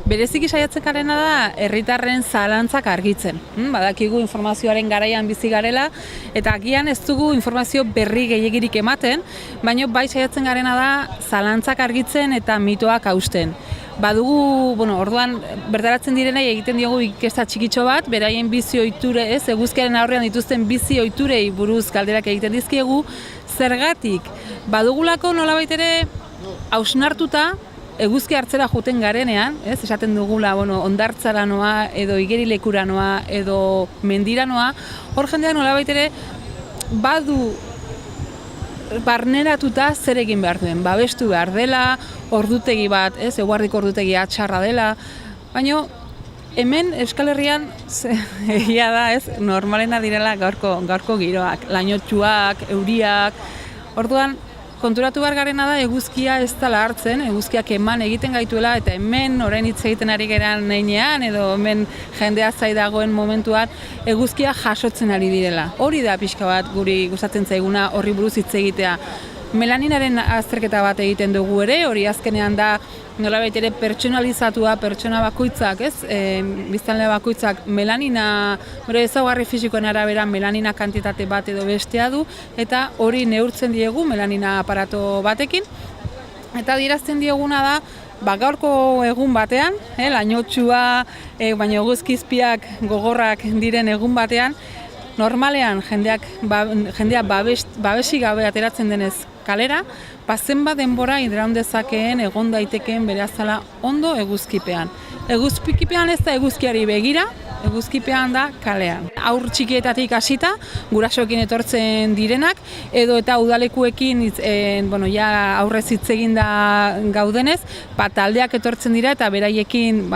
Bereziki saiatzen garena da herritarren zalantzak argitzen. Badakigu informazioaren garaian bizi garela eta agian ez dugu informazio berri gehiegirik ematen, baina bai saiatzen garena da zalantzak argitzen eta mitoak hausten. Badugu, orduan bertaratzen direnei egiten diogu inkesta txikitxo bat, beraien bizi ohiture, eguzkiaren aurrean dituzten bizi ohiturei buruz galderak egiten dizkiegu, zergatik badugulako nolabait ere hausnartuta eguzki hartzera joten garenean, esaten dugula, hondartzara noa, edo igerilekura noa, edo mendira noa, hor jendeak nolabait ere badu barneratuta zer egin behar duen, babestu behar dela, ordutegi bat, eguardiko ordutegi txarra dela, baina hemen Euskal Herrian egia da, normalena direla gaurko giroak, lainotxuak, euriak, orduan konturatu behar garena da eguzkia ez dela hartzen, eguzkiak eman egiten gaituela eta hemen orain hitz egiten ari geran neinean edo hemen jendea zai dagoen momentuan eguzkia jasotzen ari direla. Hori da pixka bat guri gustatzen zaiguna horri buruz hitz egitea. Melaninaren azterketa bat egiten dugu ere, hori azkenean da nolabait ere pertsonalizatua, pertsona bakoitzak, biztanle bakoitzak melanina, ezaugarri fisikoen arabera melanina kantitate bat edo bestea du, eta hori neurtzen diegu melanina aparato batekin. Eta adierazten dieguna da, gaurko egun batean, lainotsua, baina eguzkizpiak gogorrak diren egun batean, normalean jendea babesik gabe ateratzen denez kalera, zenbat denbora iraun dezakeen egon daitekeen bere azala ondo eguzkipean. Eguzkipean ez da eguzkiari begira, eguzkipean da kalean. Haur txikietatik hasita, gurasoekin etortzen direnak, edo eta udalekuekin aurrez hitz egin da gaudenez, taldeak etortzen dira eta beraiekin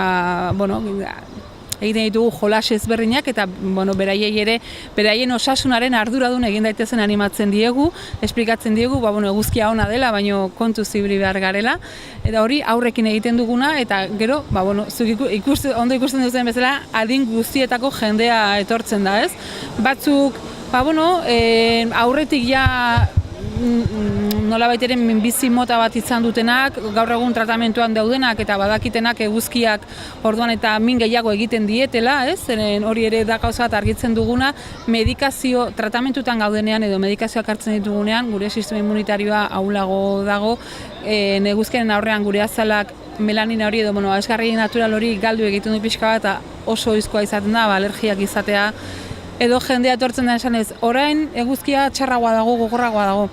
egiten ditugu jolas ezberdinak eta beraiei ere beraien osasunaren arduradun egin daitezen animatzen diegu, esplikatzen diegu eguzkia ona dela, baino kontu zibri behar garela, eta hori aurrekin egiten duguna eta gero, ondo ikusten duzen bezala, adin guztietako jendea etortzen da, ez? Batzuk, aurretik ja nolabait ere minbizi mota bat izan dutenak, gaur egun tratamentuan daudenak eta badakitenak eguzkiak orduan eta min gehiago egiten dietela, zeren hori ere da gauza bat argitzen duguna, medikazio tratamentutan gaudenean edo medikazioak hartzen ditugunean, gure sistema immunitarioa ahulago dago, eguzkiaren aurrean gure azalak melanina hori edo esgarri natural hori galdu egiten du pixka bat eta oso ohizkoa izaten da, alergiak izatea, edo jendea etortzen da esanez, orain eguzkia txarragoa dago, gogorragoa dago.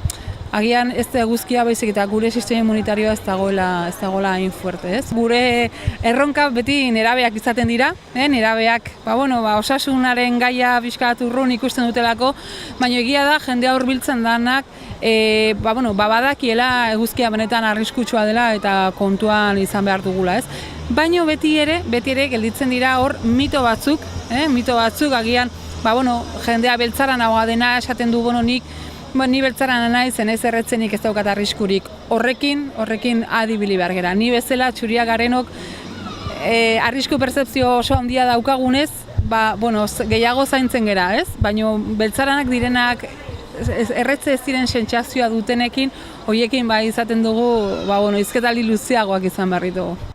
Agian ez da eguzkia baizik eta gure sistema immunitarioa ez dagoela hain fuerte, ez? Gure erronka beti nerabeak izaten dira, nerabeak, osasunaren gaia pixka bat urrun ikusten dutelako, baina egia da jendea hurbiltzen danak, badakiela eguzkia benetan arriskutsua dela eta kontuan izan behar dugula, ez? Baina beti ere gelditzen dira hor mito batzuk agian jendea beltzaran hau dena esaten du ni beltzaran naiz, ez erretzenik ez daukat arriskurik. Horrekin adibili behar gera. Ni bezala txuria garenok arrisku pertzepzio oso handia daukagunez, gehiago zaintzen gera, ez? Baina beltzaranak direnak erretze ez diren sentsazioa dutenekin, horiekin izaten dugu, izketaldi luzeagoak izan behar ditugu.